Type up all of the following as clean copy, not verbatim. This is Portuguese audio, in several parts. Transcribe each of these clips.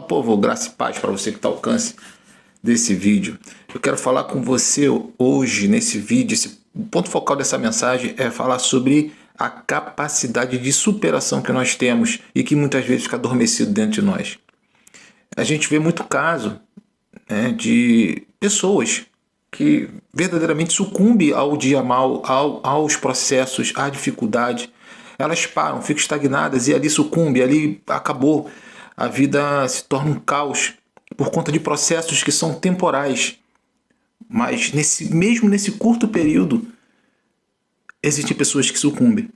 povo, graça e paz para você que está ao alcance desse vídeo. Eu quero falar com você hoje nesse vídeo, o ponto focal dessa mensagem é falar sobre a capacidade de superação que nós temos e que muitas vezes fica adormecido dentro de nós. A gente vê muito caso, né, de pessoas que verdadeiramente sucumbem ao dia mal, aos processos, à dificuldade. Elas param, ficam estagnadas e ali sucumbe, ali acabou. A vida se torna um caos por conta de processos que são temporais. Mas mesmo nesse curto período, existem pessoas que sucumbem.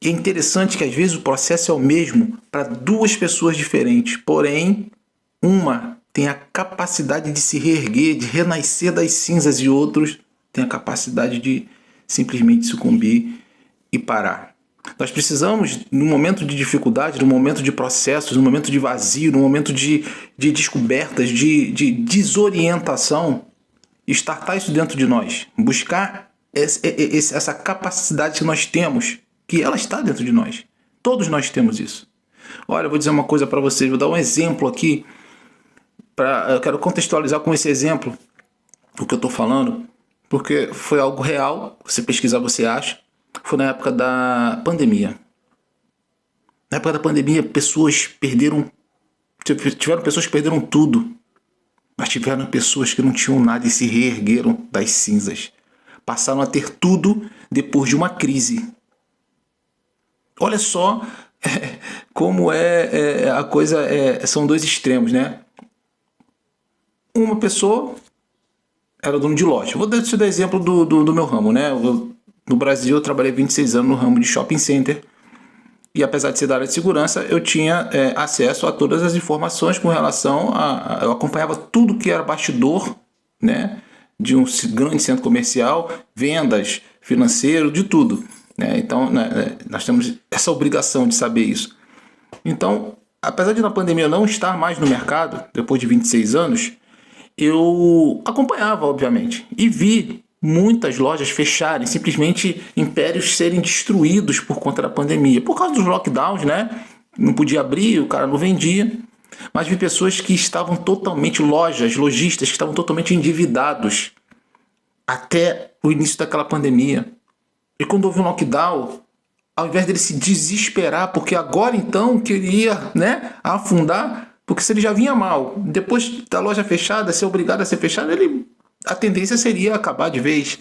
E é interessante que às vezes o processo é o mesmo para duas pessoas diferentes, porém, uma tem a capacidade de se reerguer, de renascer das cinzas, e outros tem a capacidade de simplesmente sucumbir e parar. Nós precisamos, no momento de dificuldade, no momento de processos, no momento de vazio, no momento de descobertas, de desorientação, estartar isso dentro de nós, buscar essa capacidade que nós temos, que ela está dentro de nós. Todos nós temos isso. Olha, eu vou dizer uma coisa para vocês, vou dar um exemplo aqui. Eu quero contextualizar com esse exemplo o que eu estou falando, porque foi algo real. Você pesquisar, você acha. Foi na época da pandemia. Na época da pandemia, tiveram pessoas que perderam tudo, mas tiveram pessoas que não tinham nada e se reergueram das cinzas. Passaram a ter tudo depois de uma crise. Olha só como a coisa. São dois extremos, né? Uma pessoa era dono de loja. Vou te dar exemplo do meu ramo, né? No Brasil, eu trabalhei 26 anos no ramo de shopping center. E apesar de ser da área de segurança, eu tinha acesso a todas as informações com relação eu acompanhava tudo que era bastidor, né, de um grande centro comercial, vendas, financeiro, de tudo, né? Então, nós temos essa obrigação de saber isso. Então, apesar de na pandemia eu não estar mais no mercado, depois de 26 anos, eu acompanhava, obviamente, e vi muitas lojas fecharem, simplesmente impérios serem destruídos por conta da pandemia, por causa dos lockdowns, né? Não podia abrir, o cara não vendia. Mas vi pessoas que estavam totalmente, lojistas que estavam totalmente endividados até o início daquela pandemia. E quando houve um lockdown, ao invés dele se desesperar, porque agora então queria, né, afundar, porque se ele já vinha mal, depois da loja fechada, ser obrigado a ser fechado, a tendência seria acabar de vez.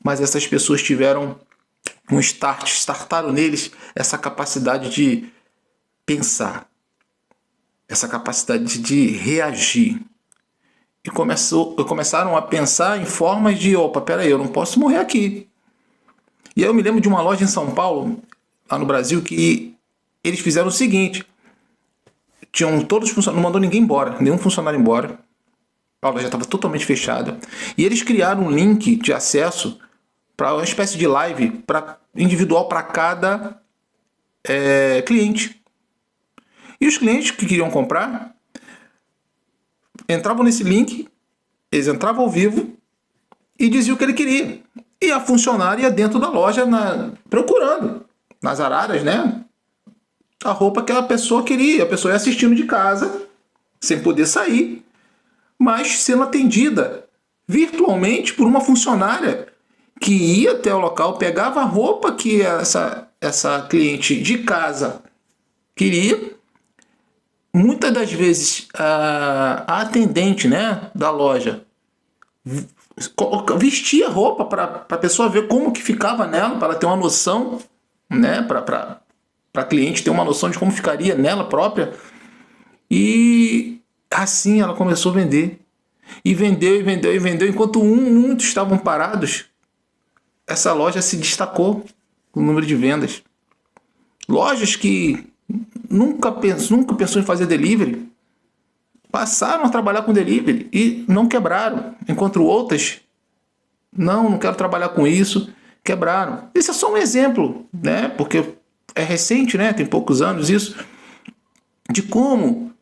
Mas essas pessoas tiveram um startaram neles essa capacidade de pensar, essa capacidade de reagir. E começaram a pensar em formas de, peraí, eu não posso morrer aqui. E aí eu me lembro de uma loja em São Paulo, lá no Brasil, que eles fizeram o seguinte: tinham todos os funcionários, não mandou ninguém embora, nenhum funcionário embora. A loja já estava totalmente fechada. E eles criaram um link de acesso para uma espécie de live individual para cada cliente. E os clientes que queriam comprar entravam nesse link, eles entravam ao vivo e diziam o que ele queria. E a funcionária ia dentro da loja procurando nas araras, né, a roupa que a pessoa queria. A pessoa ia assistindo de casa, sem poder sair, mas sendo atendida virtualmente por uma funcionária que ia até o local, pegava a roupa que essa cliente de casa queria. Muitas das vezes a atendente, né, da loja vestia a roupa para a pessoa ver como que ficava nela, para ela ter uma noção, né, para a cliente ter uma noção de como ficaria nela própria. E assim ela começou a vender. E vendeu, e vendeu, e vendeu. Enquanto muitos estavam parados, essa loja se destacou no número de vendas. Lojas que nunca pensou em fazer delivery passaram a trabalhar com delivery e não quebraram. Enquanto outras, não quero trabalhar com isso, quebraram. Esse é só um exemplo, né? Porque é recente, né? Tem poucos anos isso, de como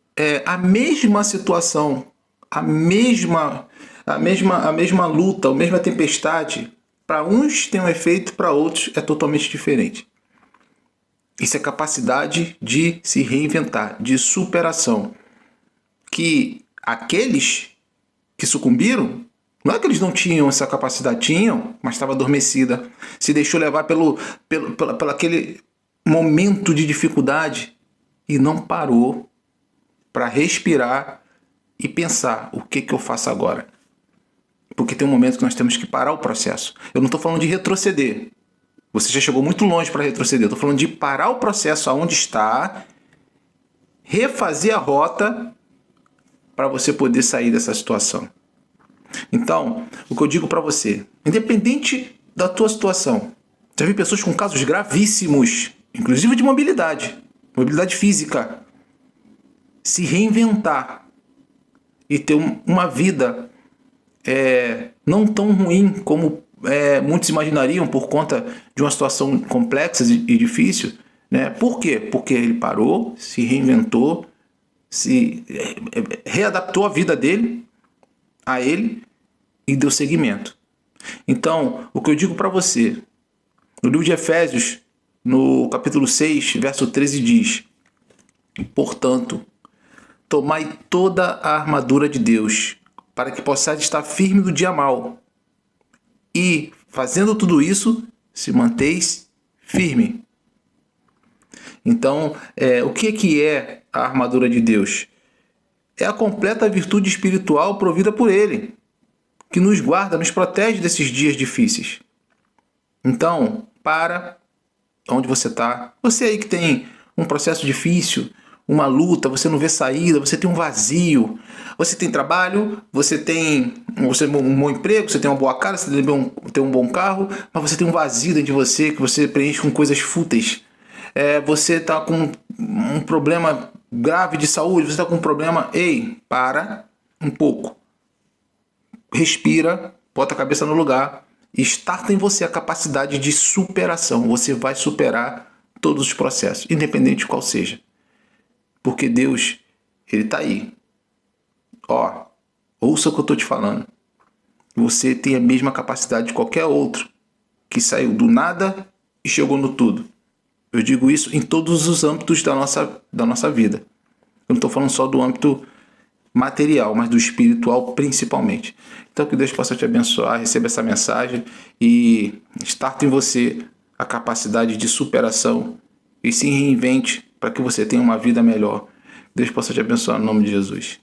a mesma situação, a mesma luta, a mesma tempestade, para uns tem um efeito, para outros é totalmente diferente. Isso é capacidade de se reinventar, de superação. que aqueles que sucumbiram, não é que eles não tinham essa capacidade, tinham, mas estava adormecida. Se deixou levar pelo aquele momento de dificuldade e não parou para respirar e pensar, o que eu faço agora? Porque tem um momento que nós temos que parar o processo. Eu não estou falando de retroceder. Você já chegou muito longe para retroceder. Eu estou falando de parar o processo aonde está, refazer a rota para você poder sair dessa situação. Então, o que eu digo para você, independente da tua situação, já vi pessoas com casos gravíssimos, inclusive de mobilidade física, se reinventar e ter uma vida não tão ruim como muitos imaginariam por conta de uma situação complexa e difícil, né? Por quê? Porque ele parou, se reinventou, se readaptou a vida dele, a ele, e deu seguimento. Então, o que eu digo para você, no livro de Efésios, no capítulo 6, verso 13 diz: portanto, tomai toda a armadura de Deus, para que possais estar firme no dia mau. E, fazendo tudo isso, se manteis firme. Então, o que é a armadura de Deus? É a completa virtude espiritual provida por Ele, que nos guarda, nos protege desses dias difíceis. Então, para onde você está. Você aí que tem um processo difícil, uma luta, você não vê saída, você tem um vazio, você tem trabalho, você tem um bom emprego, você tem uma boa casa, você tem um bom carro, mas você tem um vazio dentro de você que você preenche com coisas fúteis. Você está com um problema grave de saúde, você está com um problema... Ei, para um pouco. Respira, bota a cabeça no lugar e starta em você a capacidade de superação. Você vai superar todos os processos, independente de qual seja. Porque Deus, Ele está aí. Ouça o que eu estou te falando. Você tem a mesma capacidade de qualquer outro que saiu do nada e chegou no tudo. Eu digo isso em todos os âmbitos da nossa vida. Eu não estou falando só do âmbito material, mas do espiritual principalmente. Então que Deus possa te abençoar, receba essa mensagem e starte em você a capacidade de superação e se reinvente para que você tenha uma vida melhor. Deus possa te abençoar no nome de Jesus.